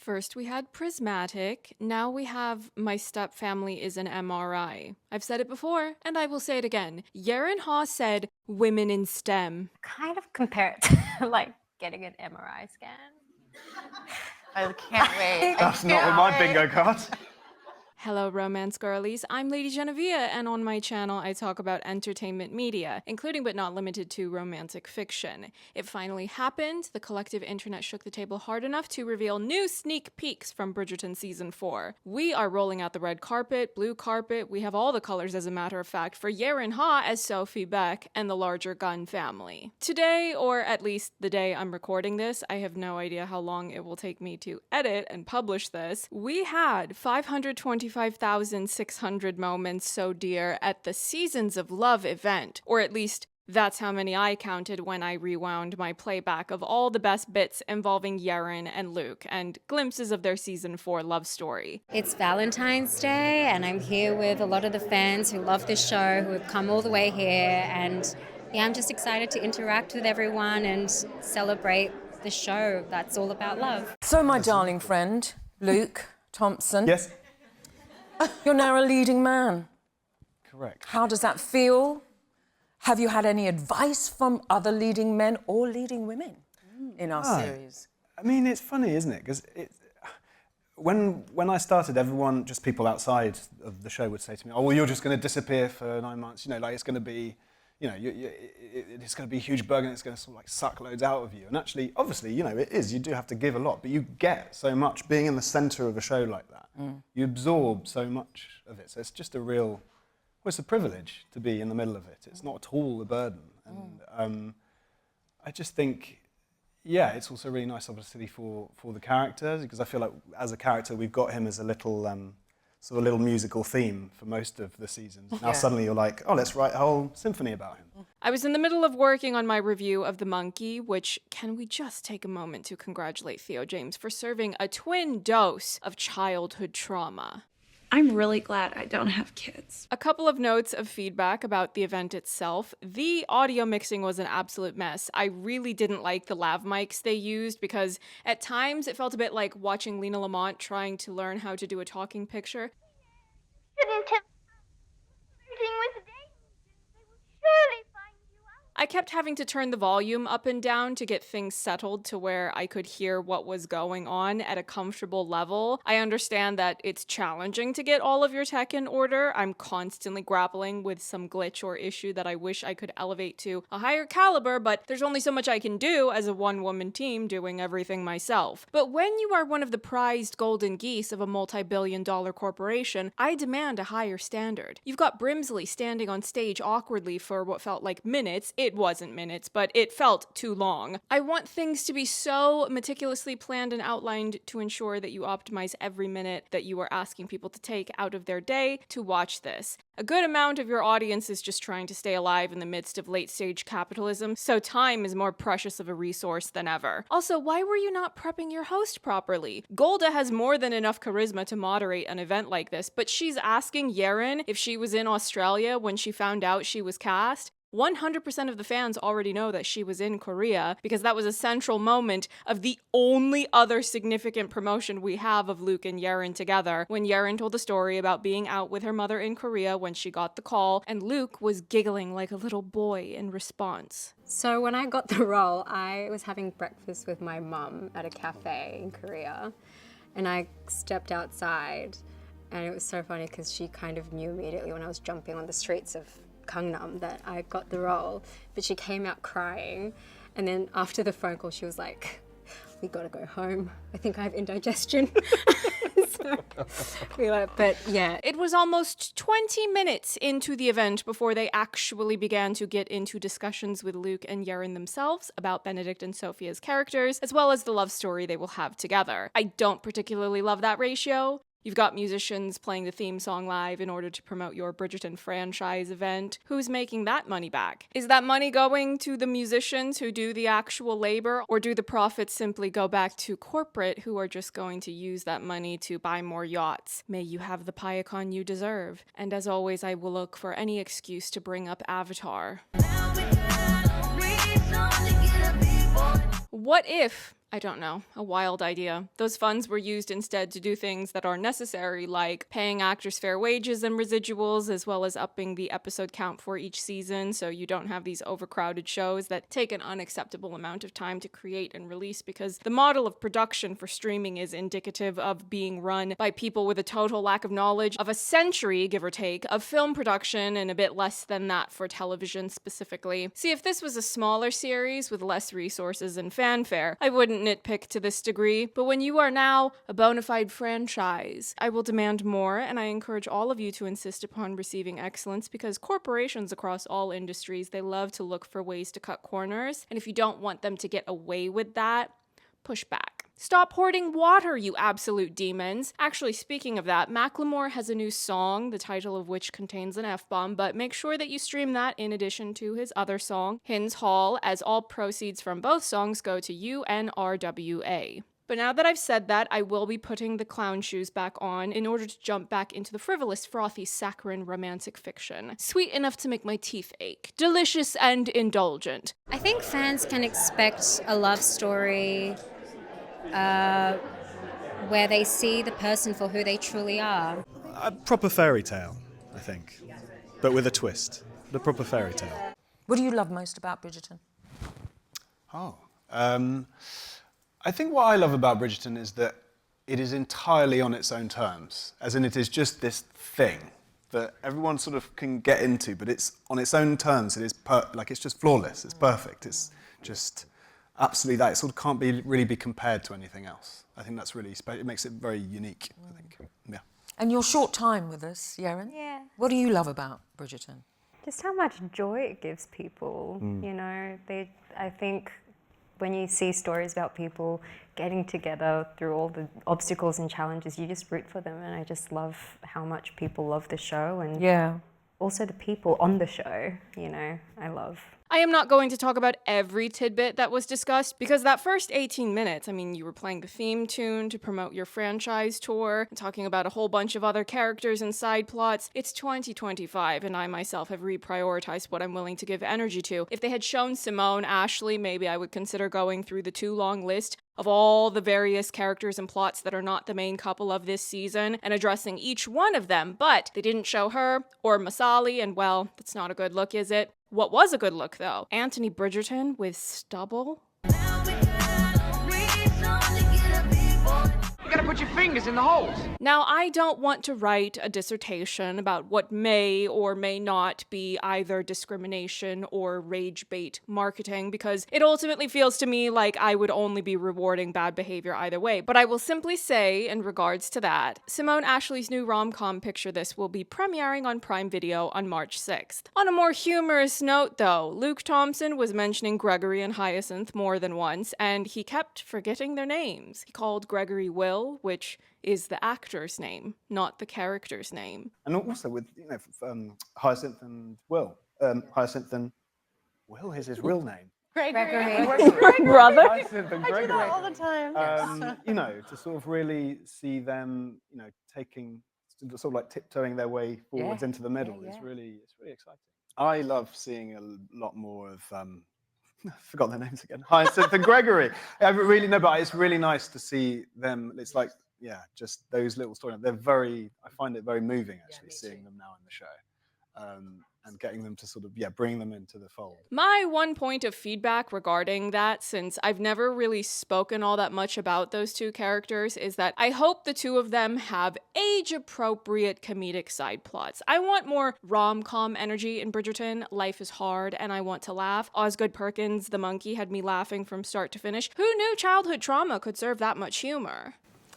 First we had prismatic, now we have my stepfamily is an MRI. I've said it before, and I will say it again. Yerin Ha said women in STEM. Kind of compare it to like getting an MRI scan. I can't wait. That's not on my bingo card. Hello romance girlies, I'm LadyJenevia, and on my channel I talk about entertainment media, including but not limited to romantic fiction. It finally happened. The collective internet shook the table hard enough to reveal new sneak peeks from Bridgerton Season 4. We are rolling out the red carpet, blue carpet, we have all the colors as a matter of fact, for Yerin Ha as Sophie Baek and the larger Gunn family. Today, or at least the day I'm recording this, I have no idea how long it will take me to edit and publish this, we had 525,600 moments so dear at the Seasons of Love event, or at least that's how many I counted when I rewound my playback of all the best bits involving Yerin and Luke, and glimpses of their Season 4 love story. It's Valentine's Day, and I'm here with a lot of the fans who love this show, who have come all the way here, and yeah, I'm just excited to interact with everyone and celebrate the show that's all about love. So, my darling friend, Luke Thompson. Yes. You're now a leading man. Correct. How does that feel? Have you had any advice from other leading men or leading women in our series? I mean, it's funny, isn't it? Because when I started, everyone, just people outside of the show would say to me, oh, well, you're just going to disappear for 9 months. You know, like it's going to be, you know, it's going to be a huge burden. It's going to sort of like suck loads out of you. And actually, obviously, you know, it is. You do have to give a lot, but you get so much being in the centre of a show like that. You absorb so much of it. So it's just a real, well, it's a privilege to be in the middle of it. It's not at all a burden. And I just think, yeah, it's also really nice, obviously, for the characters, because I feel like as a character, we've got him as a little, sort of little musical theme for most of the seasons. Now suddenly you're like, oh, let's write a whole symphony about him. I was in the middle of working on my review of The Monkey, which, can we just take a moment to congratulate Theo James for serving a twin dose of childhood trauma. I'm really glad I don't have kids. A couple of notes of feedback about the event itself. The audio mixing was an absolute mess. I really didn't like the lav mics they used because at times it felt a bit like watching Lena Lamont trying to learn how to do a talking picture. Shouldn't have flirting with dangerous. They will surely find you out. I kept having to turn the volume up and down to get things settled to where I could hear what was going on at a comfortable level. I understand that it's challenging to get all of your tech in order. I'm constantly grappling with some glitch or issue that I wish I could elevate to a higher caliber, but there's only so much I can do as a one-woman team doing everything myself. But when you are one of the prized golden geese of a multi-billion-dollar corporation, I demand a higher standard. You've got Brimsley standing on stage awkwardly for what felt like minutes. It wasn't minutes, but it felt too long. I want things to be so meticulously planned and outlined to ensure that you optimize every minute that you are asking people to take out of their day to watch this. A good amount of your audience is just trying to stay alive in the midst of late-stage capitalism, so time is more precious of a resource than ever. Also, why were you not prepping your host properly? Golda has more than enough charisma to moderate an event like this, but she's asking Yerin if she was in Australia when she found out she was cast. 100% of the fans already know that she was in Korea because that was a central moment of the only other significant promotion we have of Luke and Yerin together, when Yerin told the story about being out with her mother in Korea when she got the call, and Luke was giggling like a little boy in response. So when I got the role, I was having breakfast with my mum at a cafe in Korea, and I stepped outside, and it was so funny because she kind of knew immediately when I was jumping on the streets of Gangnam that I got the role, but she came out crying, and then after the phone call she was like, we gotta go home, I think I have indigestion. But yeah. It was almost 20 minutes into the event before they actually began to get into discussions with Luke and Yerin themselves about Benedict and Sophia's characters, as well as the love story they will have together. I don't particularly love that ratio. You've got musicians playing the theme song live in order to promote your Bridgerton franchise event. Who's making that money back? Is that money going to the musicians who do the actual labor, or do the profits simply go back to corporate who are just going to use that money to buy more yachts? May you have the PIOUS you deserve. And as always, I will look for any excuse to bring up Avatar. What if I don't know, a wild idea. Those funds were used instead to do things that are necessary, like paying actors fair wages and residuals, as well as upping the episode count for each season, so you don't have these overcrowded shows that take an unacceptable amount of time to create and release, because the model of production for streaming is indicative of being run by people with a total lack of knowledge of a century, give or take, of film production, and a bit less than that for television specifically. See, if this was a smaller series with less resources and fanfare, I wouldn't nitpick to this degree, but when you are now a bona fide franchise, I will demand more, and I encourage all of you to insist upon receiving excellence, because corporations across all industries, they love to look for ways to cut corners, and if you don't want them to get away with that, push back. Stop hoarding water, you absolute demons. Actually, speaking of that, Macklemore has a new song, the title of which contains an F-bomb, but make sure that you stream that in addition to his other song, Hins Hall, as all proceeds from both songs go to UNRWA. But now that I've said that, I will be putting the clown shoes back on in order to jump back into the frivolous, frothy, saccharine romantic fiction. Sweet enough to make my teeth ache. Delicious and indulgent. I think fans can expect a love story where they see the person for who they truly are. A proper fairy tale, I think, but with a twist. The proper fairy tale. What do you love most about Bridgerton? I think what I love about Bridgerton is that it is entirely on its own terms, as in it is just this thing that everyone sort of can get into, but it's on its own terms. It is it's just flawless. It's perfect. It's just absolutely that. It sort of can't really be compared to anything else. I think that's really it makes it very unique. I think. Yeah. And your short time with us, Yerin. Yeah. What do you love about Bridgerton? Just how much joy it gives people, you know. I think when you see stories about people getting together through all the obstacles and challenges, you just root for them, and I just love how much people love the show, and also the people on the show, you know, I love. I am not going to talk about every tidbit that was discussed, because that first 18 minutes, I mean, you were playing the theme tune to promote your franchise tour, and talking about a whole bunch of other characters and side plots. It's 2025, and I myself have reprioritized what I'm willing to give energy to. If they had shown Simone, Ashley, maybe I would consider going through the too long list of all the various characters and plots that are not the main couple of this season and addressing each one of them, but they didn't show her or Masali, and well, that's not a good look, is it? What was a good look, though? Anthony Bridgerton with stubble? You gotta put your fingers in the holes. Now, I don't want to write a dissertation about what may or may not be either discrimination or rage bait marketing, because it ultimately feels to me like I would only be rewarding bad behavior either way. But I will simply say, in regards to that, Simone Ashley's new rom-com Picture This will be premiering on Prime Video on March 6th. On a more humorous note, though, Luke Thompson was mentioning Gregory and Hyacinth more than once, and he kept forgetting their names. He called Gregory Will, which is the actor's name, not the character's name. And also with, you know, Hyacinth and Will. Hyacinth and Will is his real name. Gregory. Brother? Hyacinth and Gregory. I do that all the time. You know, to sort of really see them, you know, sort of like tiptoeing their way forwards into the middle is really exciting. I love seeing a lot more of I forgot their names again. Hyacinth and Gregory. I really know, but it's really nice to see them. It's like, just those little stories. I find it very moving actually seeing them now in the show. And getting them to sort of, bring them into the fold. My one point of feedback regarding that, since I've never really spoken all that much about those two characters, is that I hope the two of them have age-appropriate comedic side plots. I want more rom-com energy in Bridgerton. Life is hard, and I want to laugh. Osgood Perkins, the monkey, had me laughing from start to finish. Who knew childhood trauma could serve that much humor?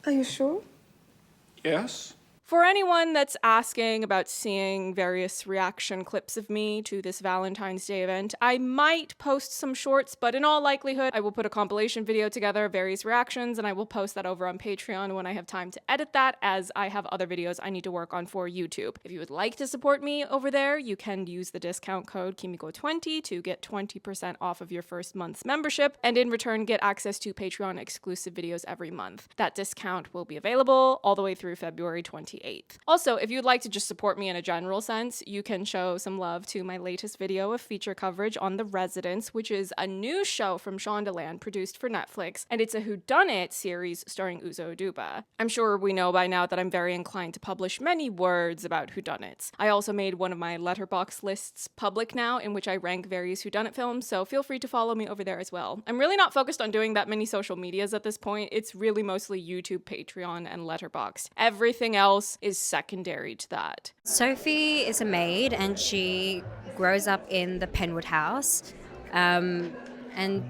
Are you sure? Yes. For anyone that's asking about seeing various reaction clips of me to this Valentine's Day event, I might post some shorts, but in all likelihood, I will put a compilation video together of various reactions, and I will post that over on Patreon when I have time to edit that, as I have other videos I need to work on for YouTube. If you would like to support me over there, you can use the discount code KIMIKO20 to get 20% off of your first month's membership, and in return, get access to Patreon exclusive videos every month. That discount will be available all the way through February 20th. 28th. Also, if you'd like to just support me in a general sense, you can show some love to my latest video of feature coverage on The Residents, which is a new show from Shondaland produced for Netflix, and it's a whodunit series starring Uzo Aduba. I'm sure we know by now that I'm very inclined to publish many words about whodunits. I also made one of my letterbox lists public now in which I rank various whodunit films, so feel free to follow me over there as well. I'm really not focused on doing that many social medias at this point. It's really mostly YouTube, Patreon, and Letterboxd. Everything else is secondary to that. Sophie is a maid and she grows up in the Penwood house. And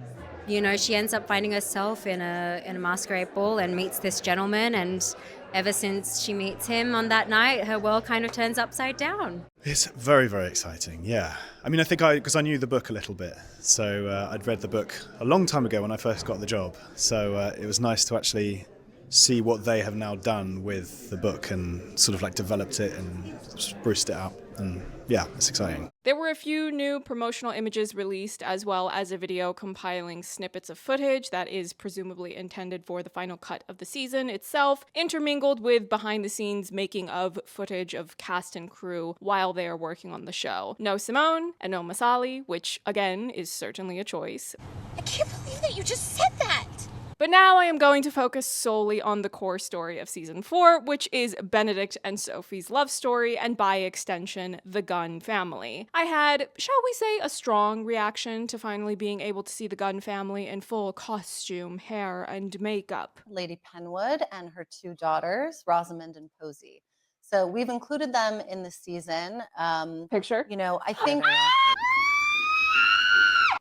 you know, she ends up finding herself in a masquerade ball and meets this gentleman, and ever since she meets him on that night, her world kind of turns upside down. It's very, very exciting, yeah. I mean, I think because I knew the book a little bit, so I'd read the book a long time ago when I first got the job, so it was nice to actually see what they have now done with the book and sort of like developed it and spruced it up, and yeah, it's exciting. There were a few new promotional images released, as well as a video compiling snippets of footage that is presumably intended for the final cut of the season itself, intermingled with behind-the-scenes making of footage of cast and crew while they are working on the show. No Simone and no Masali, which, again, is certainly a choice. I can't believe that you just said that! But now I am going to focus solely on the core story of season 4, which is Benedict and Sophie's love story, and by extension, the Gunn family. I had, shall we say, a strong reaction to finally being able to see the Gunn family in full costume, hair, and makeup. Lady Penwood and her 2 daughters, Rosamond and Posey. So we've included them in the season. Picture? You know, I think...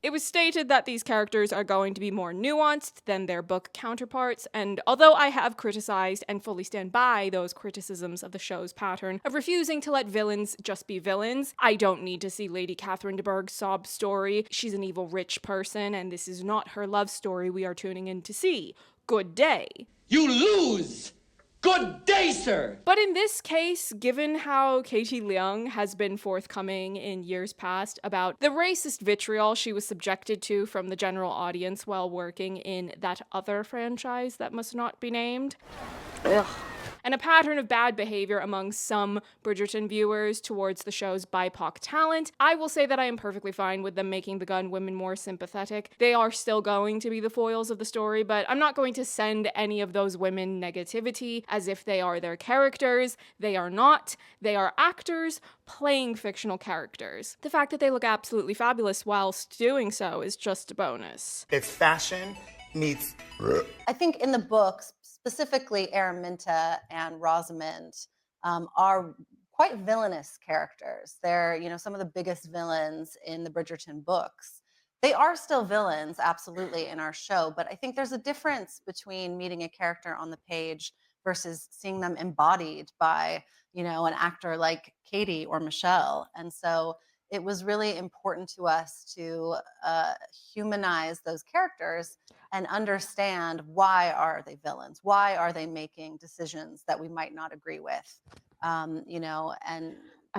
It was stated that these characters are going to be more nuanced than their book counterparts, and although I have criticized and fully stand by those criticisms of the show's pattern of refusing to let villains just be villains, I don't need to see Lady Catherine de Bourgh's sob story. She's an evil rich person, and this is not her love story we are tuning in to see. Good day. You lose! Good day, sir! But in this case, given how Katie Leung has been forthcoming in years past about the racist vitriol she was subjected to from the general audience while working in that other franchise that must not be named, and a pattern of bad behavior among some Bridgerton viewers towards the show's BIPOC talent, I will say that I am perfectly fine with them making the Gunn women more sympathetic. They are still going to be the foils of the story, but I'm not going to send any of those women negativity as if they are their characters. They are not. They are actors playing fictional characters. The fact that they look absolutely fabulous whilst doing so is just a bonus. If fashion meets... I think in the books, specifically Araminta and Rosamond are quite villainous characters. They're, you know, some of the biggest villains in the Bridgerton books. They are still villains, absolutely, in our show, but I think there's a difference between meeting a character on the page versus seeing them embodied by, you know, an actor like Katie or Michelle. And so it was really important to us to humanize those characters and understand, why are they villains? Why are they making decisions that we might not agree with? You know, and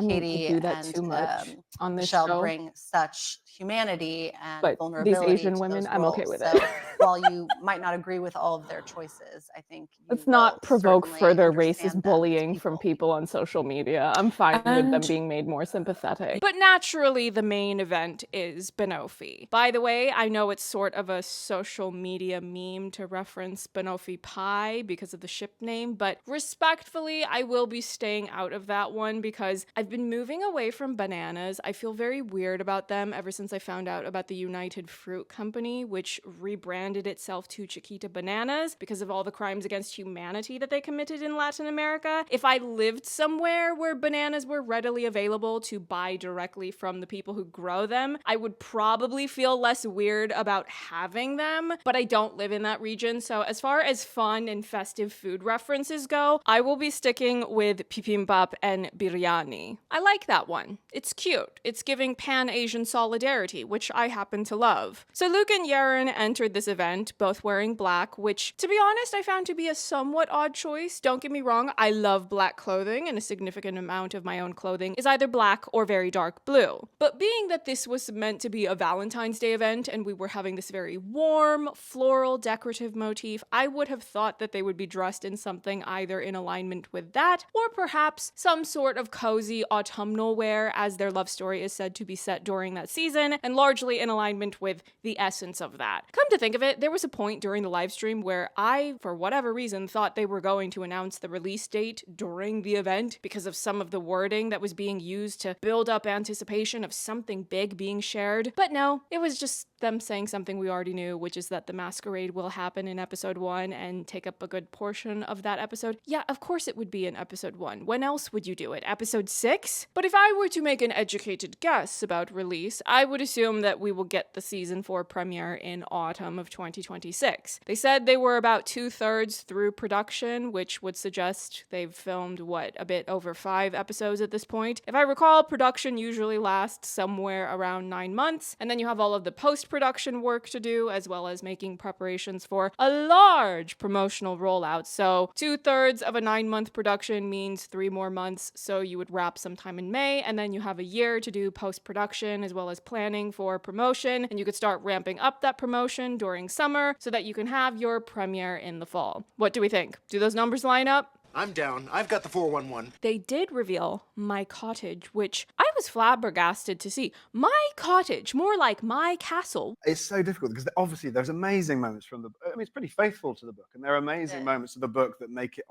Katie do that and too much on this Michelle show. bring such humanity and But vulnerability these Asian to women, those I'm okay roles. with So it. while you might not agree with all of their choices, I think you Let's not will provoke certainly further understand racist them as bullying from people on social media. I'm fine with them And- being made more sympathetic. But naturally, the main event is Banoffee. By the way, I know it's sort of a social media meme to reference Banoffee Pie because of the ship name, but respectfully, I will be staying out of that one because I've been moving away from bananas. I feel very weird about them ever since I found out about the United Fruit Company, which rebranded itself to Chiquita Bananas because of all the crimes against humanity that they committed in Latin America. If I lived somewhere where bananas were readily available to buy directly from the people who grow them, I would probably feel less weird about having them, but I don't live in that region, so as far as fun and festive food references go, I will be sticking with bibimbap and biryani. I like that one. It's cute. It's giving Pan-Asian solidarity, which I happen to love. So Luke and Yerin entered this event, both wearing black, which, to be honest, I found to be a somewhat odd choice. Don't get me wrong, I love black clothing, and a significant amount of my own clothing is either black or very dark blue. But being that this was meant to be a Valentine's Day event, and we were having this very warm, floral, decorative motif, I would have thought that they would be dressed in something either in alignment with that, or perhaps some sort of cozy autumnal wear, as their love story is said to be set during that season, and largely in alignment with the essence of that. Come to think of it, there was a point during the live stream where I, for whatever reason, thought they were going to announce the release date during the event because of some of the wording that was being used to build up anticipation of something big being shared. But no, it was just them saying something we already knew, which is that the masquerade will happen in episode 1 and take up a good portion of that episode. Yeah, of course it would be in episode 1. When else would you do it? Episode 6? But if I were to make an educated guess about release, I would assume that we will get the season 4 premiere in autumn of 2026. They said they were about 2/3 through production, which would suggest they've filmed, a bit over 5 episodes at this point. If I recall, production usually lasts somewhere around 9 months, and then you have all of the post-production work to do, as well as making preparations for a large promotional rollout. So 2/3 of a 9-month production means 3 more months, so you would wrap sometime in May, and then you have a year to do post-production as well as planning for promotion, and you could start ramping up that promotion during summer so that you can have your premiere in the fall. What do we think? Do those numbers line up? I'm down. I've got the 411. They did reveal My Cottage, which I was flabbergasted to see. My cottage, more like my castle. It's so difficult because obviously there's amazing moments from the. I mean, it's pretty faithful to the book, and there are amazing moments of the book that make it.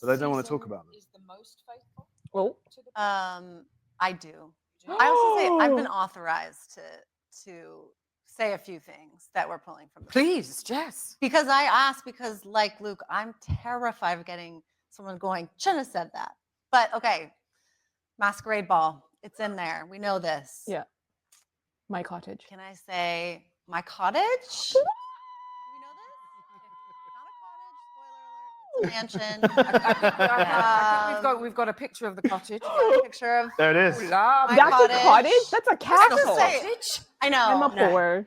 But I don't want to talk about them. Is the most faithful? Oh, I do. I also say I've been authorized to say a few things that we're pulling from the book. Please, Jess. Because I asked, because like Luke, I'm terrified of getting someone going, shouldn't have said that. But okay, masquerade ball, it's in there. We know this. yeah. My cottage. Can I say my cottage? Do we know this? Not a cottage, spoiler alert. It's a mansion. We've got a picture of the cottage. Picture of There it is. my That's cottage. a cottage? That's a castle. I know. I'm up for.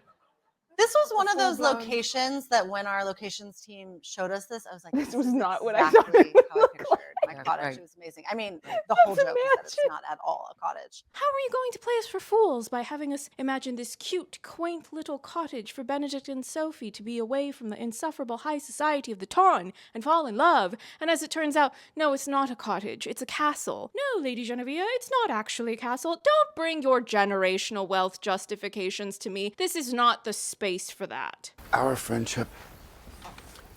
This was one of those locations that when our locations team showed us this, I was like, This was is not what I exactly thought it how I pictured my cottage. right. It was amazing. I mean, the whole joke is that it's not at all a cottage. How are you going to play us for fools by having us imagine this cute, quaint little cottage for Benedict and Sophie to be away from the insufferable high society of the Tarn and fall in love? And as it turns out, no, it's not a cottage, it's a castle. No, LadyJenevia, it's not actually a castle. Don't bring your generational wealth justifications to me. This is not the space for that. Our friendship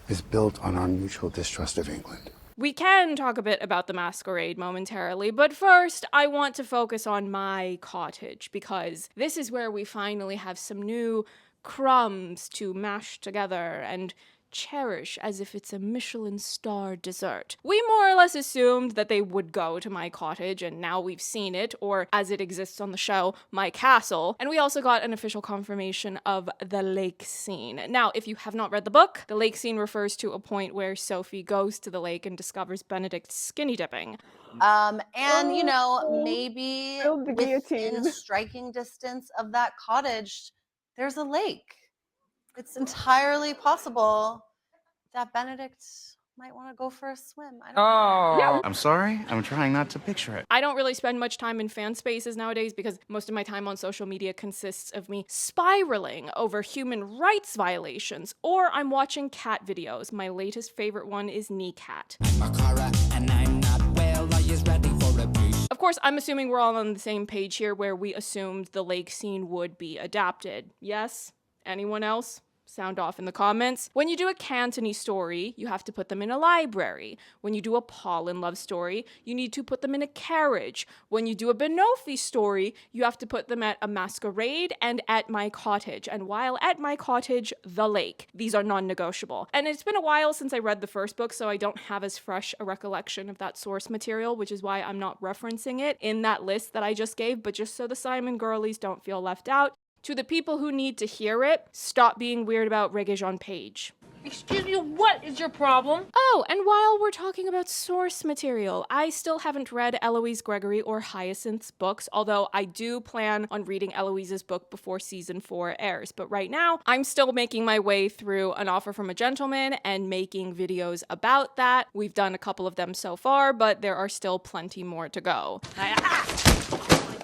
is built on our mutual distrust of England. We can talk a bit about the masquerade momentarily, but first I want to focus on My Cottage, because this is where we finally have some new crumbs to mash together and cherish as if it's a Michelin star dessert. We more or less assumed that they would go to My Cottage, and now we've seen it, or as it exists on the show, My Castle, and we also got an official confirmation of the lake scene. Now, if you have not read the book, the lake scene refers to a point where Sophie goes to the lake and discovers Benedict skinny dipping. And you know, maybe within striking distance of that cottage, there's a lake. It's entirely possible that Benedict might want to go for a swim. I don't know. I'm sorry, I'm trying not to picture it. I don't really spend much time in fan spaces nowadays because most of my time on social media consists of me spiraling over human rights violations, or I'm watching cat videos. My latest favorite one is Knee Cat. Of course, I'm assuming we're all on the same page here where we assumed the lake scene would be adapted. Yes? Anyone else? Sound off in the comments. When you do a Cantonese story, you have to put them in a library. When you do a Paul in Love story, you need to put them in a carriage. When you do a Benofi story, you have to put them at a masquerade and at My Cottage. And while at My Cottage, the lake. These are non-negotiable. And it's been a while since I read the first book, so I don't have as fresh a recollection of that source material, which is why I'm not referencing it in that list that I just gave, but just so the Simon girlies don't feel left out. To the people who need to hear it, stop being weird about Regé-Jean Page. Excuse me, what is your problem? Oh, and while we're talking about source material, I still haven't read Eloise Gregory or Hyacinth's books, although I do plan on reading Eloise's book before season 4 airs. But right now, I'm still making my way through An Offer from a Gentleman and making videos about that. We've done a couple of them so far, but there are still plenty more to go.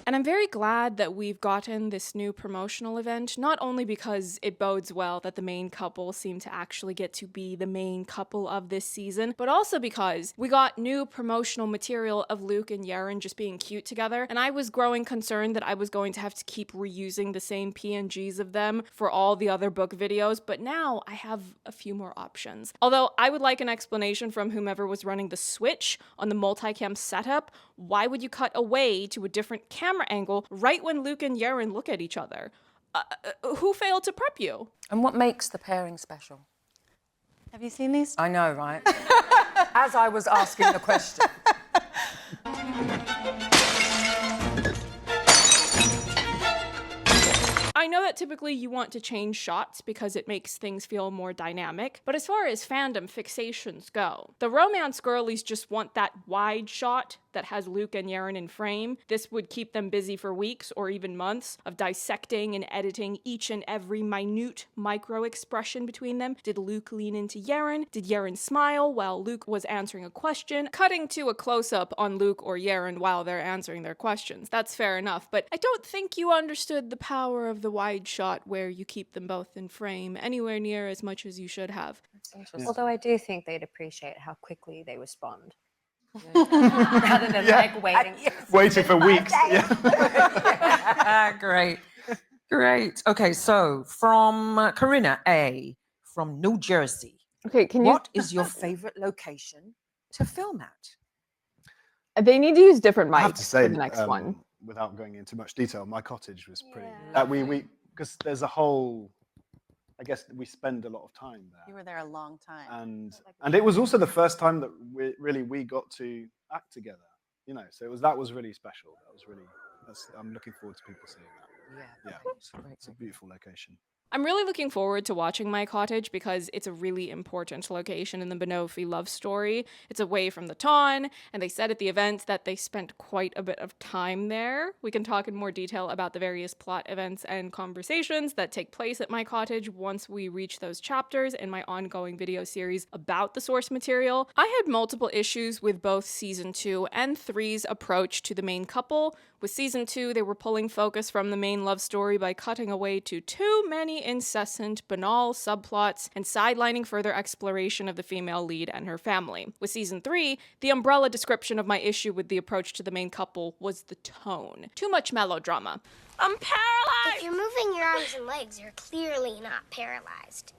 And I'm very glad that we've gotten this new promotional event, not only because it bodes well that the main couple seem to actually get to be the main couple of this season, but also because we got new promotional material of Luke and Yerin just being cute together, and I was growing concerned that I was going to have to keep reusing the same PNGs of them for all the other book videos, but now I have a few more options. Although I would like an explanation from whomever was running the switch on the multicam setup. Why would you cut away to a different camera angle right when Luke and Yerin look at each other? Who failed to prep you? And what makes the pairing special? Have you seen these? I know, right? As I was asking the question. I know that typically you want to change shots because it makes things feel more dynamic, but as far as fandom fixations go, the romance girlies just want that wide shot that has Luke and Yerin in frame. This would keep them busy for weeks or even months of dissecting and editing each and every minute micro expression between them. Did Luke lean into Yerin? Did Yerin smile while Luke was answering a question? Cutting to a close-up on Luke or Yerin while they're answering their questions. That's fair enough, but I don't think you understood the power of the wide shot where you keep them both in frame anywhere near as much as you should have. Although I do think they'd appreciate how quickly they respond. Rather than like waiting. Waiting for weeks. Great. Great. Okay, so from Corinna A. from New Jersey. Okay, What is your favorite location to film at? They need to use different mics I have to say, for the next one. without going into much detail, my cottage was pretty. That we because there's a whole. I guess we spend a lot of time there. You were there a long time. And it was also the first time that we got to act together. You know, so that was really special. I'm looking forward to people seeing that. Yeah, it's a beautiful location. I'm really looking forward to watching my cottage because it's a really important location in the Benofi love story. It's away from the town, and they said at the event that they spent quite a bit of time there. We can talk in more detail about the various plot events and conversations that take place at my cottage once we reach those chapters in my ongoing video series about the source material. I had multiple issues with both season 2 and 3's approach to the main couple. With season 2, they were pulling focus from the main love story by cutting away to too many incessant, banal subplots and sidelining further exploration of the female lead and her family. With season 3, the umbrella description of my issue with the approach to the main couple was the tone. Too much melodrama. I'm paralyzed! If you're moving your arms and legs, you're clearly not paralyzed.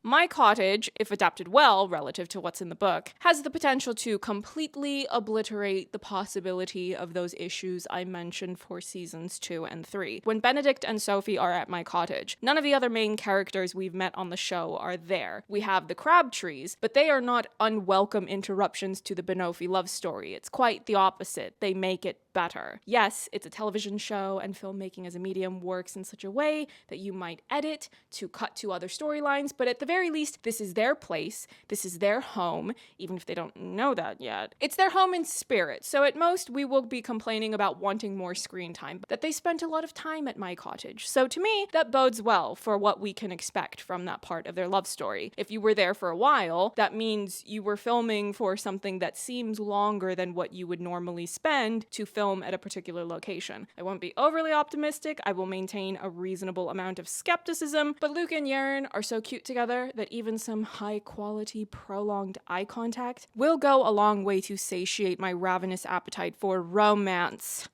My cottage, if adapted well relative to what's in the book, has the potential to completely obliterate the possibility of those issues I mentioned for seasons 2 and 3. When Benedict and Sophie are at my cottage, none of the other main characters we've met on the show are there. We have the Crabtrees, but they are not unwelcome interruptions to the Benofi love story. It's quite the opposite. They make it better. Yes, it's a television show, and filmmaking as a medium works in such a way that you might edit to cut to other storylines, but at the very least, this is their place, this is their home, even if they don't know that yet. It's their home in spirit, so at most, we will be complaining about wanting more screen time, but that they spent a lot of time at my cottage. So to me, that bodes well for what we can expect from that part of their love story. If you were there for a while, that means you were filming for something that seems longer than what you would normally spend to film at a particular location. I won't be overly optimistic, I will maintain a reasonable amount of skepticism, but Luke and Yerin are so cute together that even some high-quality, prolonged eye contact will go a long way to satiate my ravenous appetite for romance.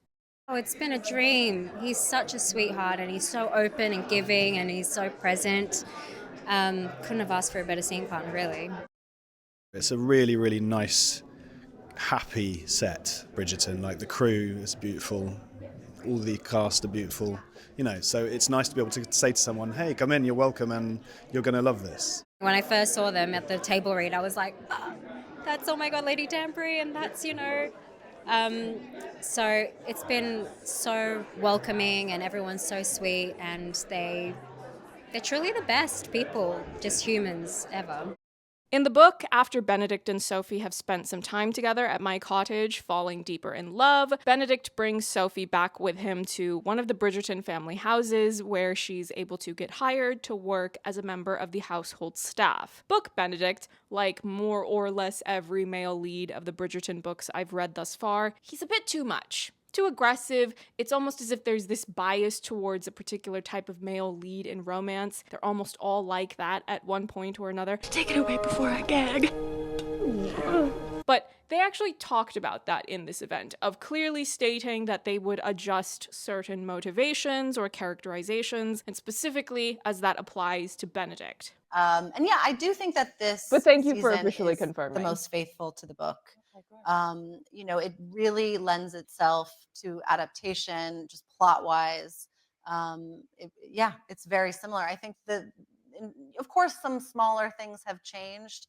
Oh, it's been a dream. He's such a sweetheart, and he's so open and giving, and he's so present. Couldn't have asked for a better scene partner, really. It's a really, really nice, happy set, Bridgerton. Like, the crew is beautiful, all the cast are beautiful, you know, so it's nice to be able to say to someone, hey, come in, you're welcome, and you're going to love this. When I first saw them at the table read, I was like, that's, oh my God, Lady Danbury, and that's, you know. So it's been so welcoming, and everyone's so sweet, and they They're truly the best people, just humans, ever. In the book, after Benedict and Sophie have spent some time together at my cottage, falling deeper in love, Benedict brings Sophie back with him to one of the Bridgerton family houses where she's able to get hired to work as a member of the household staff. Book Benedict, like more or less every male lead of the Bridgerton books I've read thus far, he's a bit too much. Too aggressive. It's almost as if there's this bias towards a particular type of male lead in romance. They're almost all like that at one point or another. Take it away before I gag. But they actually talked about that in this event, of clearly stating that they would adjust certain motivations or characterizations, and specifically as that applies to Benedict. And yeah, I do think that this But thank you for season officially is confirming. the most faithful to the book. You know, it really lends itself to adaptation, just plot-wise. Yeah, it's very similar. I think that, of course, some smaller things have changed.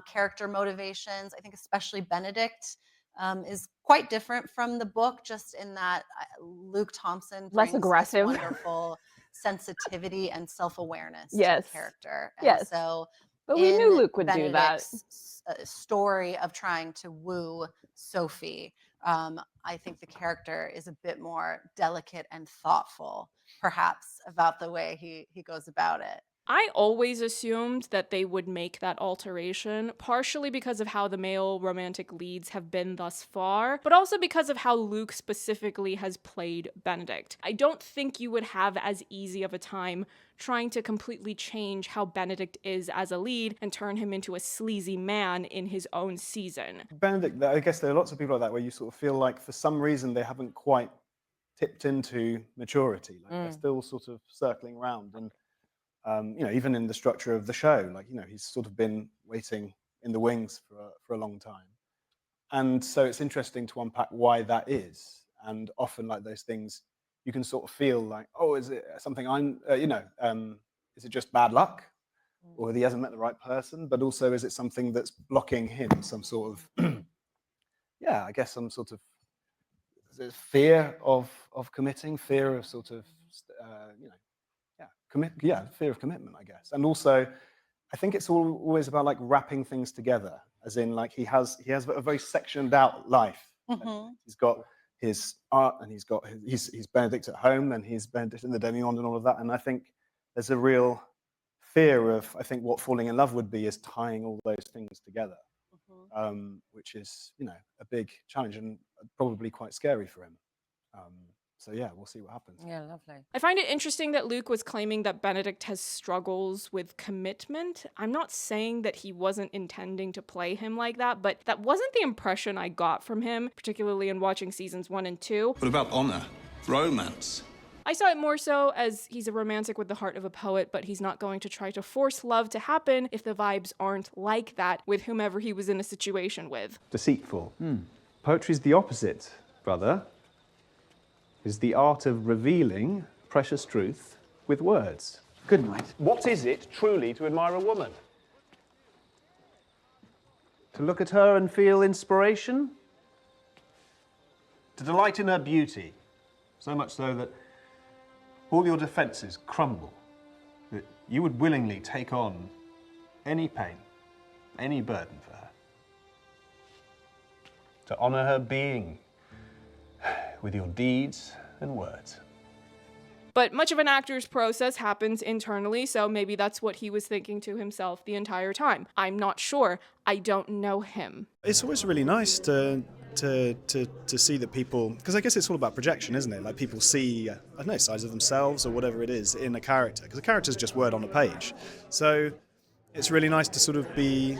Character motivations, I think especially Benedict, is quite different from the book, just in that Luke Thompson brings Less aggressive. this wonderful sensitivity and self-awareness to Yes. the character. And Yes. so But we knew Luke would do that. Benedict's story of trying to woo Sophie, I think the character is a bit more delicate and thoughtful, perhaps, about the way he goes about it. I always assumed that they would make that alteration, partially because of how the male romantic leads have been thus far, but also because of how Luke specifically has played Benedict. I don't think you would have as easy of a time trying to completely change how Benedict is as a lead and turn him into a sleazy man in his own season. Benedict, I guess there are lots of people like that where you sort of feel like for some reason they haven't quite tipped into maturity. Like they're still sort of circling around. And you know, even in the structure of the show, like, you know, he's sort of been waiting in the wings for a long time. And so it's interesting to unpack why that is. And often like those things, you can sort of feel like, oh, is it something you know, is it just bad luck? Or he hasn't met the right person? But also, is it something that's blocking him? Some sort of, yeah, I guess some sort of fear of committing, fear of sort of, you know, fear of commitment, I guess. And also, I think it's always about like wrapping things together, as in like he has a very sectioned out life. He's got his art, and he's got he's Benedict at home, and he's Benedict in the Demi-Monde and all of that. And I think there's a real fear of, I think, what falling in love would be is tying all those things together, which is, you know, a big challenge and probably quite scary for him. So yeah, we'll see what happens. Yeah, lovely. I find it interesting that Luke was claiming that Benedict has struggles with commitment. I'm not saying that he wasn't intending to play him like that, but that wasn't the impression I got from him, particularly in watching seasons 1 and 2. What about honor? Romance? I saw it more so as he's a romantic with the heart of a poet, but he's not going to try to force love to happen if the vibes aren't like that with whomever he was in a situation with. Deceitful. Poetry's the opposite, brother. Is the art of revealing precious truth with words. Good night. What is it truly to admire a woman? To look at her and feel inspiration? To delight in her beauty, so much so that all your defenses crumble, that you would willingly take on any pain, any burden for her. To honor her being with your deeds and words. But much of an actor's process happens internally, so maybe that's what he was thinking to himself the entire time. I'm not sure. I don't know him. It's always really nice to see that people, because I guess it's all about projection, isn't it? Like people see, I don't know, sides of themselves or whatever it is in a character, because a character is just word on a page. So it's really nice to sort of be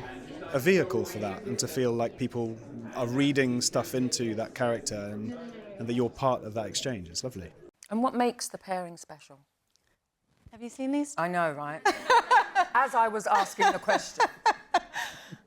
a vehicle for that and to feel like people are reading stuff into that character and that you're part of that exchange. It's lovely. And what makes the pairing special? Have you seen these? I know, right? As I was asking the question.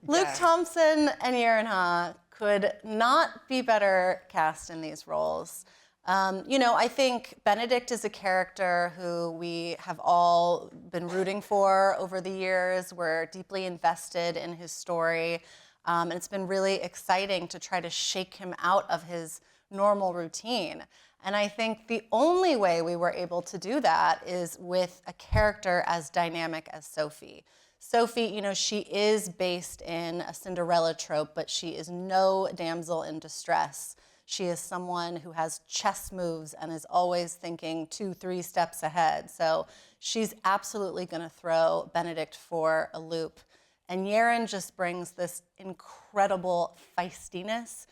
Luke Thompson and Yerin Ha could not be better cast in these roles. You know, I think Benedict is a character who we have all been rooting for over the years. We're deeply invested in his story. And it's been really exciting to try to shake him out of his normal routine. And I think the only way we were able to do that is with a character as dynamic as Sophie. Sophie, you know, she is based in a Cinderella trope, but she is no damsel in distress. She is someone who has chess moves and is always thinking 2-3 steps ahead. So she's absolutely going to throw Benedict for a loop. And Yerin just brings this incredible feistiness,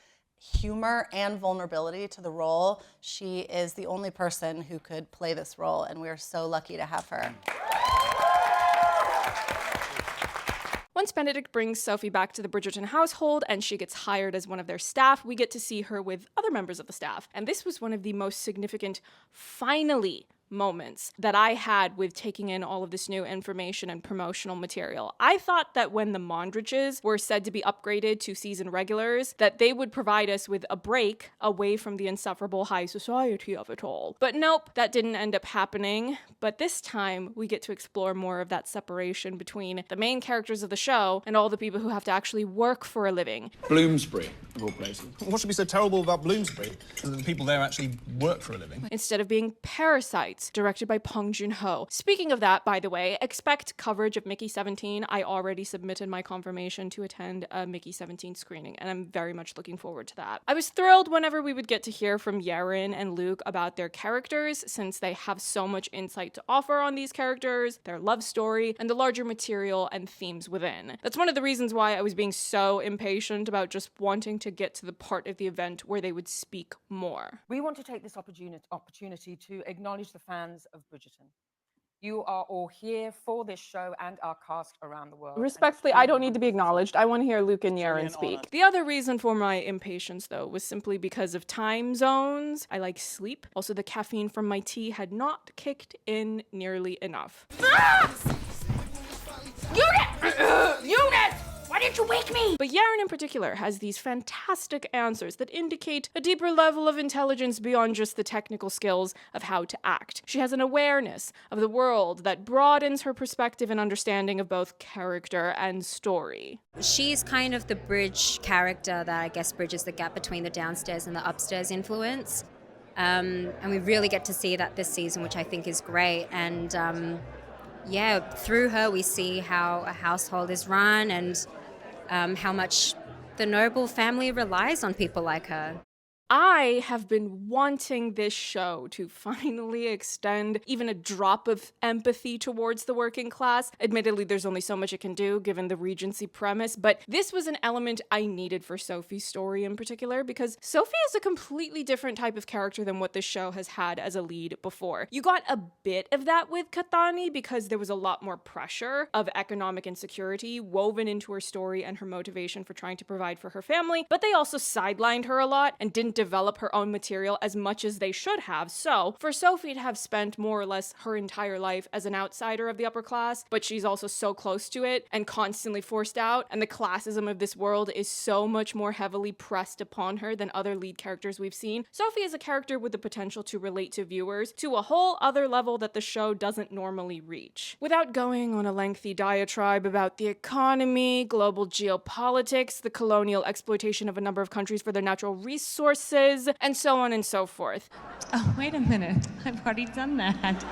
humor, and vulnerability to the role. She is the only person who could play this role, and we're so lucky to have her. Once Benedict brings Sophie back to the Bridgerton household and she gets hired as one of their staff, we get to see her with other members of the staff. And this was one of the most significant, finally, moments that I had with taking in all of this new information and promotional material. I thought that when the Mondriches were said to be upgraded to season regulars, that they would provide us with a break away from the insufferable high society of it all. But nope, that didn't end up happening. But this time, we get to explore more of that separation between the main characters of the show and all the people who have to actually work for a living. Bloomsbury, of all places. What should be so terrible about Bloomsbury? The people there actually work for a living. Instead of being parasites, directed by Bong Joon-ho. Speaking of that, by the way, expect coverage of Mickey 17. I already submitted my confirmation to attend a Mickey 17 screening, and I'm very much looking forward to that. I was thrilled whenever we would get to hear from Yerin and Luke about their characters, since they have so much insight to offer on these characters, their love story, and the larger material and themes within. That's one of the reasons why I was being so impatient about just wanting to get to the part of the event where they would speak more. We want to take this opportunity to acknowledge the fans of Bridgerton. You are all here for this show and our cast around the world. Respectfully, I don't need to be acknowledged. I want to hear Luke and Yerin speak. The other reason for my impatience, though, was simply because of time zones. I like sleep. Also, the caffeine from my tea had not kicked in nearly enough. Eunice! Why didn't you wake me? But Yerin in particular has these fantastic answers that indicate a deeper level of intelligence beyond just the technical skills of how to act. She has an awareness of the world that broadens her perspective and understanding of both character and story. She's kind of the bridge character that I guess bridges the gap between the downstairs and the upstairs influence. And we really get to see that this season, which I think is great. And yeah, through her we see how a household is run and how much the noble family relies on people like her. I have been wanting this show to finally extend even a drop of empathy towards the working class. Admittedly, there's only so much it can do given the Regency premise, but this was an element I needed for Sophie's story in particular, because Sophie is a completely different type of character than what this show has had as a lead before. You got a bit of that with Kathani because there was a lot more pressure of economic insecurity woven into her story and her motivation for trying to provide for her family, but they also sidelined her a lot and didn't develop her own material as much as they should have. So for Sophie to have spent more or less her entire life as an outsider of the upper class, but she's also so close to it and constantly forced out, and the classism of this world is so much more heavily pressed upon her than other lead characters we've seen. Sophie is a character with the potential to relate to viewers to a whole other level that the show doesn't normally reach. Without going on a lengthy diatribe about the economy, global geopolitics, the colonial exploitation of a number of countries for their natural resources, and so on and so forth. Oh, wait a minute. I've already done that.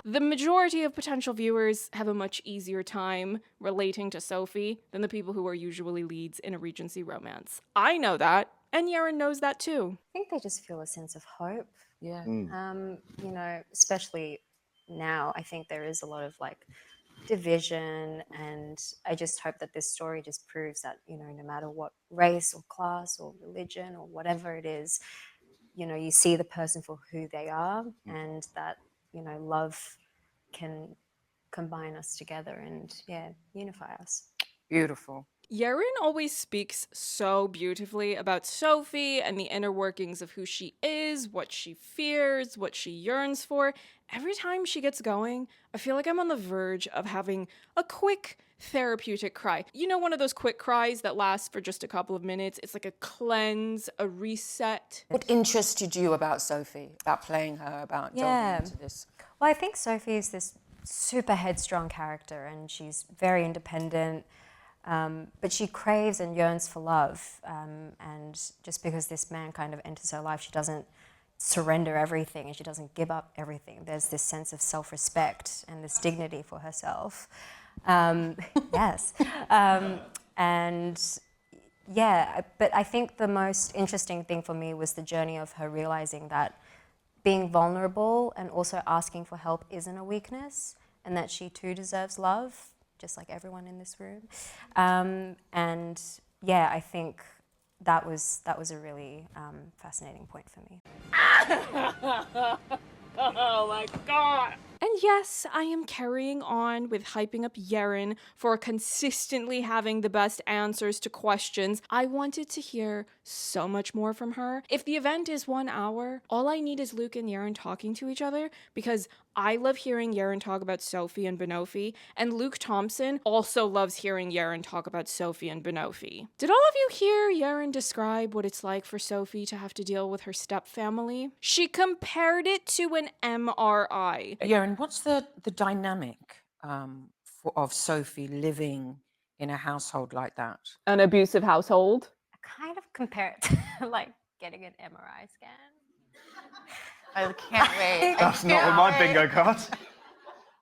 The majority of potential viewers have a much easier time relating to Sophie than the people who are usually leads in a Regency romance. I know that, and Yerin knows that too. I think they just feel a sense of hope. Yeah. You know, especially now, I think there is a lot of like division, and I just hope that this story just proves that, you know, no matter what race or class or religion or whatever it is, you know, you see the person for who they are, and that, you know, love can combine us together and, yeah, unify us. Beautiful. Yerin always speaks so beautifully about Sophie and the inner workings of who she is, what she fears, what she yearns for. Every time she gets going, I feel like I'm on the verge of having a quick therapeutic cry. You know, one of those quick cries that lasts for just a couple of minutes. It's like a cleanse, a reset. What interested you about Sophie, about playing her, about delving into this? Well, I think Sophie is this super headstrong character, and she's very independent. But she craves and yearns for love. And just because this man kind of enters her life, she doesn't surrender everything and she doesn't give up everything. There's this sense of self-respect and this dignity for herself. Yes. And yeah, but I think the most interesting thing for me was the journey of her realizing that being vulnerable and also asking for help isn't a weakness, and that she too deserves love, just like everyone in this room. And yeah, I think that was a really fascinating point for me. Oh my God. And yes, I am carrying on with hyping up Yerin for consistently having the best answers to questions. I wanted to hear so much more from her. If the event is 1 hour, all I need is Luke and Yerin talking to each other, because I love hearing Yerin talk about Sophie and Benofi, and Luke Thompson also loves hearing Yerin talk about Sophie and Benofi. Did all of you hear Yerin describe what it's like for Sophie to have to deal with her stepfamily? She compared it to an MRI. Yerin, what's the dynamic of Sophie living in a household like that? An abusive household. I kind of compare it to like getting an MRI scan. I can't wait. That's not on my bingo card.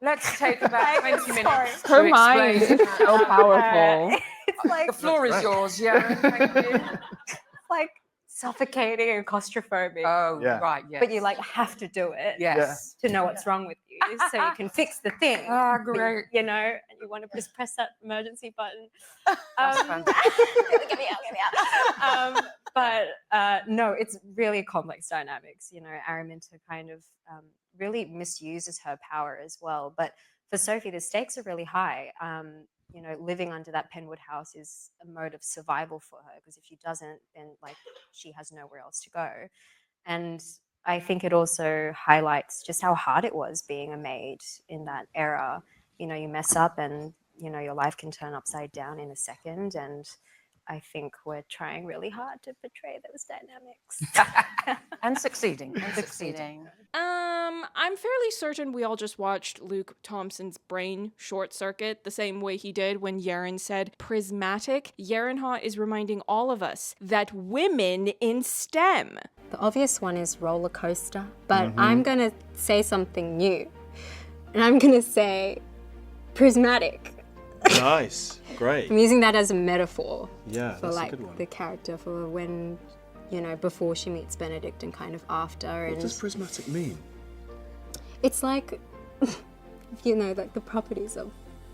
Let's take about 20 minutes. Her to mind explain. is so powerful. It's like The floor is yours, Yerin. Thank you. like suffocating and claustrophobic. Oh, Yeah. right, yes. But you like have to do it Yes. to know what's wrong with you, so you can fix the thing. Ah, great. You know, and you want to just press that emergency button. That's fantastic. Get me out. But no, it's really complex dynamics. You know, Araminta kind of really misuses her power as well. But for Sophie, the stakes are really high. You know, living under that Penwood house is a mode of survival for her, because if she doesn't, then like she has nowhere else to go. And I think it also highlights just how hard it was being a maid in that era. You know, you mess up and, you know, your life can turn upside down in a second. And I think we're trying really hard to portray those dynamics. And succeeding. I'm fairly certain we all just watched Luke Thompson's brain short circuit the same way he did when Yerin said prismatic. Yerin Ha is reminding all of us that women in STEM. The obvious one is roller coaster, but I'm going to say something new. And I'm going to say prismatic. Nice, great. I'm using that as a metaphor Yeah, for that's like a good one. the character, for when, you know, before she meets Benedict and kind of after. What And does prismatic mean? it's like, you know, like the properties of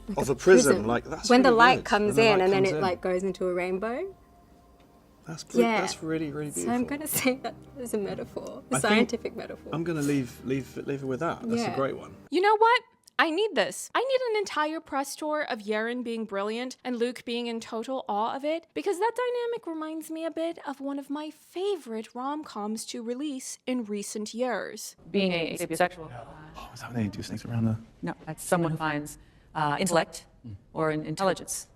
like Of a prism, like that's when the really light good. comes When the in light and then comes it in. like goes into a rainbow. That's Yeah. That's really, really beautiful. So I'm going to say that as a metaphor, a I think scientific metaphor. I'm going to leave it with that. That's Yeah. a great one. You know what? I need this. I need an entire press tour of Yerin being brilliant and Luke being in total awe of it, because that dynamic reminds me a bit of one of my favorite rom-coms to release in recent years. Being a sapiosexual. Oh, is that when they do things around the... No, that's someone who finds intellect or intelligence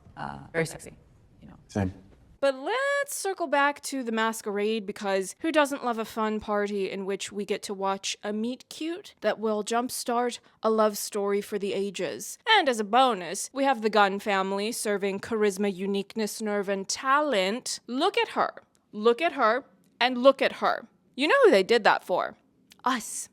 very sexy. You know. Same. But let's circle back to the masquerade, because who doesn't love a fun party in which we get to watch a meet cute that will jumpstart a love story for the ages? And as a bonus, we have the Gunn family serving charisma, uniqueness, nerve, and talent. Look at her, and look at her. You know who they did that for? Us.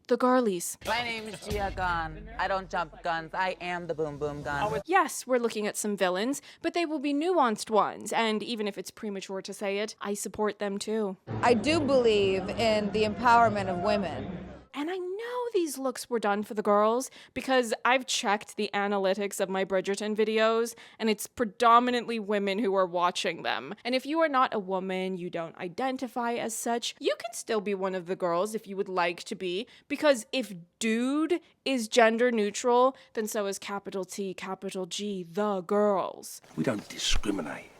The girlies. My name is Gia Gunn. I don't jump guns. I am the boom boom gun. Yes, we're looking at some villains, but they will be nuanced ones, and even if it's premature to say it, I support them too. I do believe in the empowerment of women. And I know these looks were done for the girls, because I've checked the analytics of my Bridgerton videos, and it's predominantly women who are watching them. And if you are not a woman, you don't identify as such, you can still be one of the girls if you would like to be, because if dude is gender neutral, then so is capital T, capital G, the girls. We don't discriminate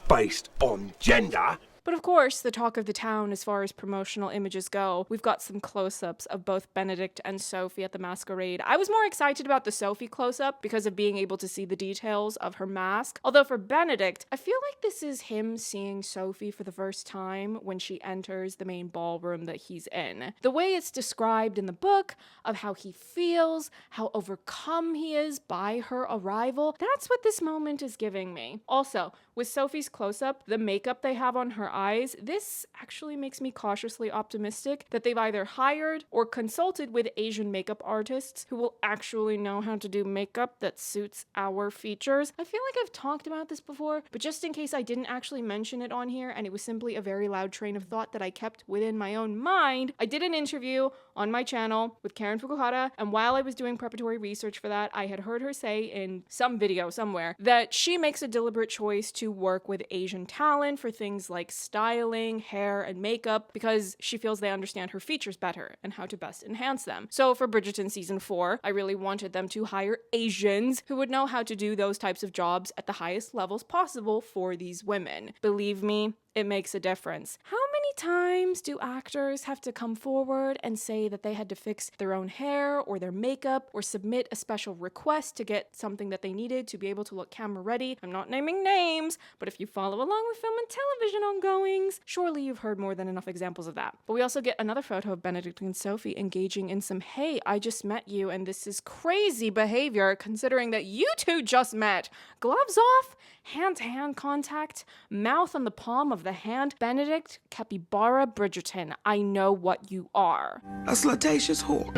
based on gender. But of course, the talk of the town as far as promotional images go, we've got some close-ups of both Benedict and Sophie at the masquerade. I was more excited about the Sophie close-up because of being able to see the details of her mask. Although for Benedict, I feel like this is him seeing Sophie for the first time when she enters the main ballroom that he's in. The way it's described in the book of how he feels, how overcome he is by her arrival, that's what this moment is giving me. Also, with Sophie's close-up, the makeup they have on her eyes, this actually makes me cautiously optimistic that they've either hired or consulted with Asian makeup artists who will actually know how to do makeup that suits our features. I feel like I've talked about this before, but just in case I didn't actually mention it on here and it was simply a very loud train of thought that I kept within my own mind, I did an interview on my channel with Karen Fukuhara, and while I was doing preparatory research for that, I had heard her say in some video somewhere that she makes a deliberate choice to work with Asian talent for things like styling, hair, and makeup because she feels they understand her features better and how to best enhance them. So for Bridgerton season 4, I really wanted them to hire Asians who would know how to do those types of jobs at the highest levels possible for these women. Believe me, it makes a difference. How many times do actors have to come forward and say that they had to fix their own hair or their makeup or submit a special request to get something that they needed to be able to look camera ready? I'm not naming names, but if you follow along with film and television ongoings, surely you've heard more than enough examples of that. But we also get another photo of Benedict and Sophie engaging in some, hey, I just met you and this is crazy behavior considering that you two just met. Gloves off, hand-to-hand contact, mouth on the palm of the hand. Benedict Capybara Bridgerton, I know what you are. A slutacious whore.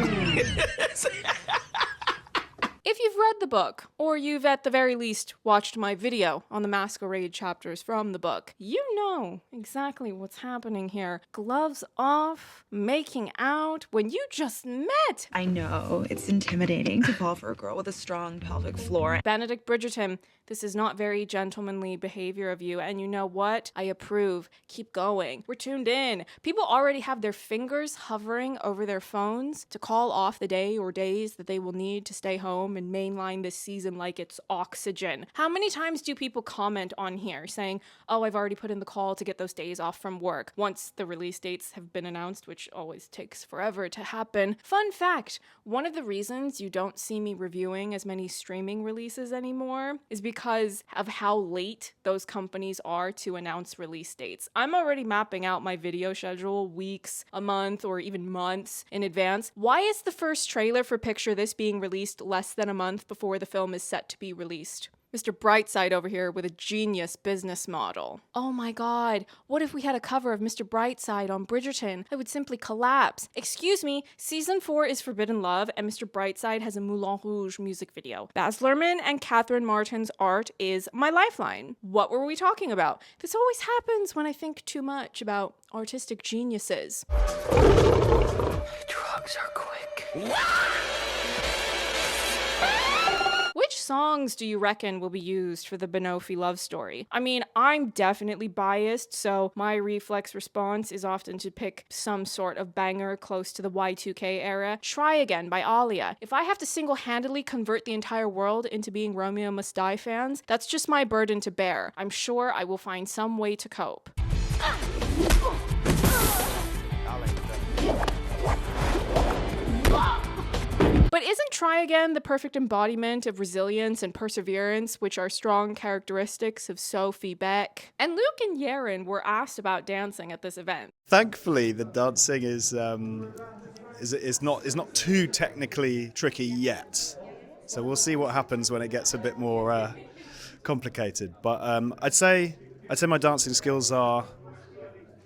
If you've read the book, or you've at the very least watched my video on the masquerade chapters from the book, you know exactly what's happening here. Gloves off, making out, when you just met. I know, it's intimidating to fall for a girl with a strong pelvic floor. Benedict Bridgerton, this is not very gentlemanly behavior of you, and you know what? I approve. Keep going. We're tuned in. People already have their fingers hovering over their phones to call off the day or days that they will need to stay home and mainline this season like it's oxygen. How many times do people comment on here saying, oh, I've already put in the call to get those days off from work, once the release dates have been announced, which always takes forever to happen. Fun fact, one of the reasons you don't see me reviewing as many streaming releases anymore is because of how late those companies are to announce release dates. I'm already mapping out my video schedule weeks, a month, or even months in advance. Why is the first trailer for Picture This being released less than a month before the film is set to be released? Mr. Brightside over here with a genius business model. Oh my god, what if we had a cover of Mr. Brightside on Bridgerton? I would simply collapse. Excuse me, season 4 is Forbidden Love and Mr. Brightside has a Moulin Rouge music video. Baz Luhrmann and Catherine Martin's art is my lifeline. What were we talking about? This always happens when I think too much about artistic geniuses. Drugs are quick. Which songs do you reckon will be used for the Banoffee love story? I mean, I'm definitely biased, so my reflex response is often to pick some sort of banger close to the Y2K era. Try Again by Alia. If I have to single-handedly convert the entire world into being Romeo Must Die fans, that's just my burden to bear. I'm sure I will find some way to cope. But isn't Try Again the perfect embodiment of resilience and perseverance, which are strong characteristics of Sophie Baek? And Luke and Yerin were asked about dancing at this event. Thankfully, the dancing is not too technically tricky yet. So we'll see what happens when it gets a bit more complicated. But I'd say my dancing skills are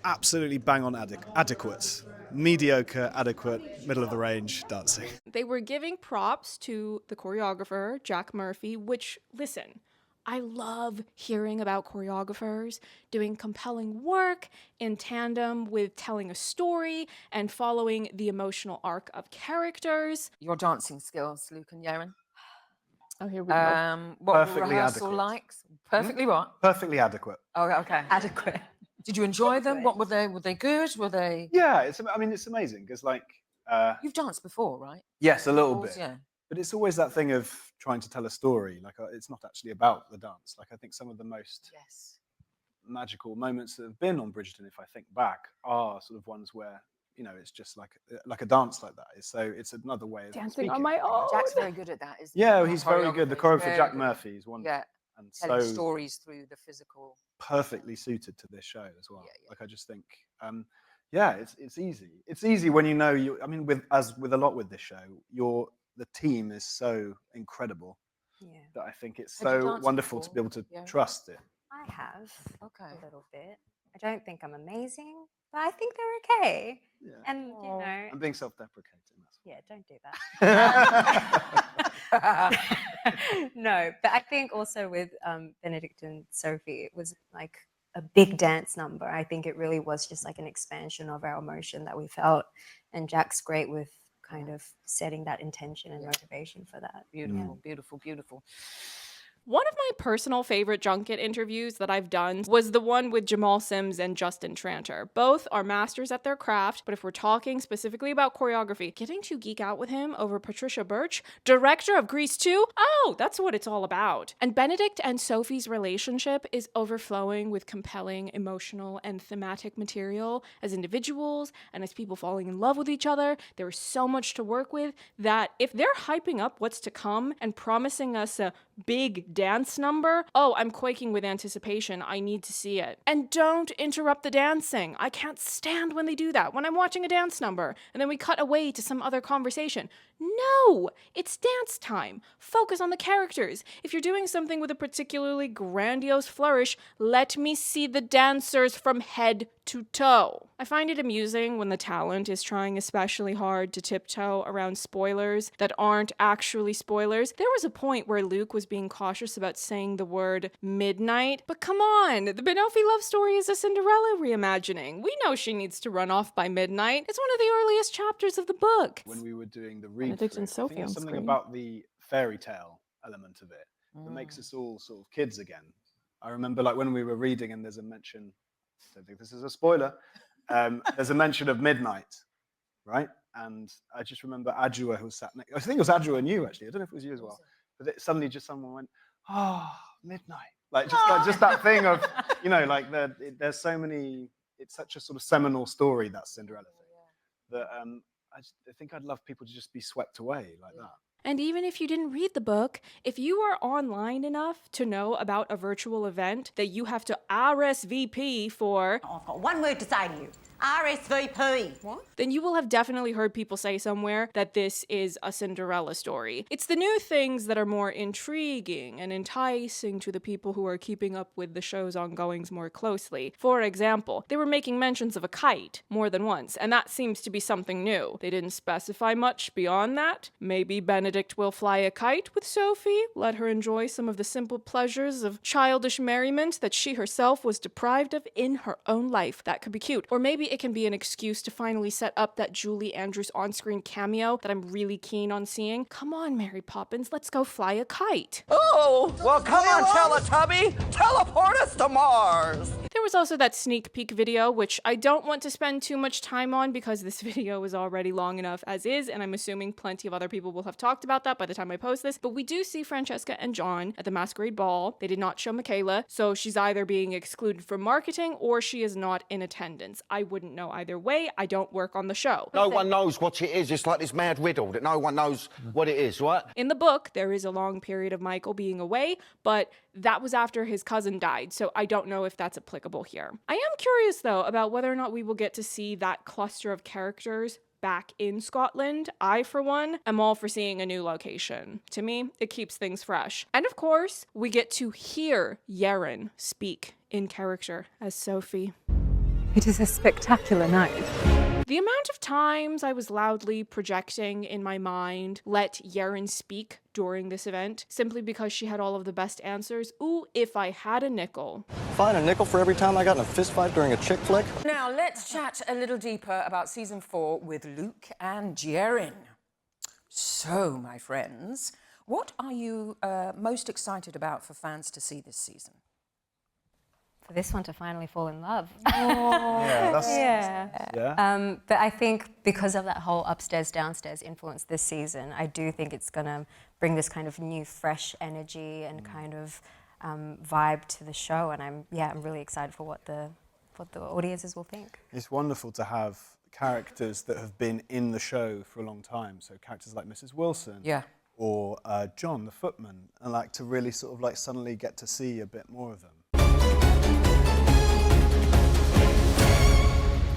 absolutely bang on adequate. Mediocre, adequate, middle of the range dancing. They were giving props to the choreographer, Jack Murphy, which, listen, I love hearing about choreographers doing compelling work in tandem with telling a story and following the emotional arc of characters. Your dancing skills, Luke and Yerin. Oh, here we go. What Perfectly were rehearsal adequate. like? Perfectly what? Perfectly adequate. Oh, okay. Adequate. Did you enjoy them? What were they? Were they good? Were they? Yeah, it's amazing because You've danced before, right? yes, a little Balls, bit. yeah. But it's always that thing of trying to tell a story. Like it's not actually about the dance. Like I think some of the most magical moments that have been on Bridgerton, if I think back, are sort of ones where, you know, it's just like a dance like that. So it's another way of Dancing speaking. on my own. Jack's very good at that, isn't he? Yeah, he's very good. The choreographer Very Jack good. Murphy is wonderful. Yeah, and telling so stories through the physical. perfectly suited to this show as well. Like I just think, yeah, it's easy. It's easy when you know you. I mean, with a lot with this show, the team is so incredible that I think it's so wonderful to be able to trust it. I have. Okay. A little bit. I don't think I'm amazing, but I think they're okay. Yeah. And, you know. I'm being self-deprecating. Yeah, don't do that. No, but I think also with Benedict and Sophie, it was like a big dance number. I think it really was just like an expansion of our emotion that we felt. And Jack's great with kind of setting that intention and motivation for that. Beautiful, beautiful, beautiful. One of my personal favorite junket interviews that I've done was the one with Jamal Sims and Justin Tranter. Both are masters at their craft, but if we're talking specifically about choreography, getting to geek out with him over Patricia Birch, director of Grease 2, oh, that's what it's all about. And Benedict and Sophie's relationship is overflowing with compelling emotional and thematic material as individuals and as people falling in love with each other. There is so much to work with that if they're hyping up what's to come and promising us a big dance number, oh, I'm quaking with anticipation. I need to see it. And don't interrupt the dancing. I can't stand when they do that. When I'm watching a dance number and then we cut away to some other conversation. No, it's dance time. Focus on the characters. If you're doing something with a particularly grandiose flourish, let me see the dancers from head to toe. I find it amusing when the talent is trying especially hard to tiptoe around spoilers that aren't actually spoilers. There was a point where Luke was being cautious about saying the word midnight, but come on, the Benofi love story is a Cinderella reimagining. We know she needs to run off by midnight. It's one of the earliest chapters of the book. When we were doing the Benedict and Sophie I think on there's something screen. about the fairy tale element of it that makes us all sort of kids again. I remember like when we were reading and there's a mention, I don't think this is a spoiler, there's a mention of midnight, right? And I just remember Adjua who sat next, I think it was Adjua and you actually, I don't know if it was you as well, but suddenly just someone went, oh, midnight. Like just that thing of, you know, like there's so many, it's such a sort of seminal story, that Cinderella thing, that I think I'd love people to just be swept away like that. And even if you didn't read the book, if you are online enough to know about a virtual event that you have to RSVP for, I've got one word to say to you. RSVP. What? then you will have definitely heard people say somewhere that this is a Cinderella story. It's the new things that are more intriguing and enticing to the people who are keeping up with the show's ongoings more closely. For example, they were making mentions of a kite more than once, and that seems to be something new. They didn't specify much beyond that. Maybe Benedict will fly a kite with Sophie, let her enjoy some of the simple pleasures of childish merriment that she herself was deprived of in her own life. That could be cute. Or maybe it can be an excuse to finally set up that Julie Andrews on-screen cameo that I'm really keen on seeing. Come on, Mary Poppins, let's go fly a kite. Oh, well, come on, Teletubby. Teleport us to Mars. There was also that sneak peek video, which I don't want to spend too much time on because this video is already long enough as is, and I'm assuming plenty of other people will have talked about that by the time I post this. But we do see Francesca and John at the masquerade ball. They did not show Michaela, so she's either being excluded from marketing or she is not in attendance. I wouldn't know either way. I don't work on the show. No one knows what it is. It's like this mad riddle that no one knows what it is, right? In the book, there is a long period of Michael being away, but that was after his cousin died, so I don't know if that's applicable here. I am curious, though, about whether or not we will get to see that cluster of characters back in Scotland. I, for one, am all for seeing a new location. To me, it keeps things fresh. And of course, we get to hear Yerin speak in character as Sophie. It is a spectacular night. The amount of times I was loudly projecting in my mind, let Yerin speak during this event, simply because she had all of the best answers. Ooh, if I had a nickel. Find a nickel for every time I got in a fist fight during a chick flick? Now, let's chat a little deeper about season 4 with Luke and Yerin. So, my friends, what are you most excited about for fans to see this season? For this one to finally fall in love. Yeah. But I think because of that whole upstairs downstairs influence this season, I do think it's gonna bring this kind of new fresh energy and kind of vibe to the show, and I'm really excited for what the audiences will think. It's wonderful to have characters that have been in the show for a long time. So characters like Mrs. Wilson, or John the footman, and like to really sort of like suddenly get to see a bit more of them.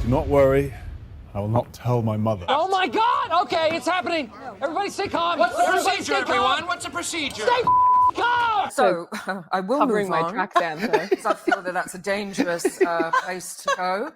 Do not worry, I will not tell my mother. Oh my God! Okay, it's happening. Everybody stay calm. What's the procedure, everyone? What's the procedure? Stay calm! So, I will Covering move my on, tracks answer. because I feel that that's a dangerous place to go.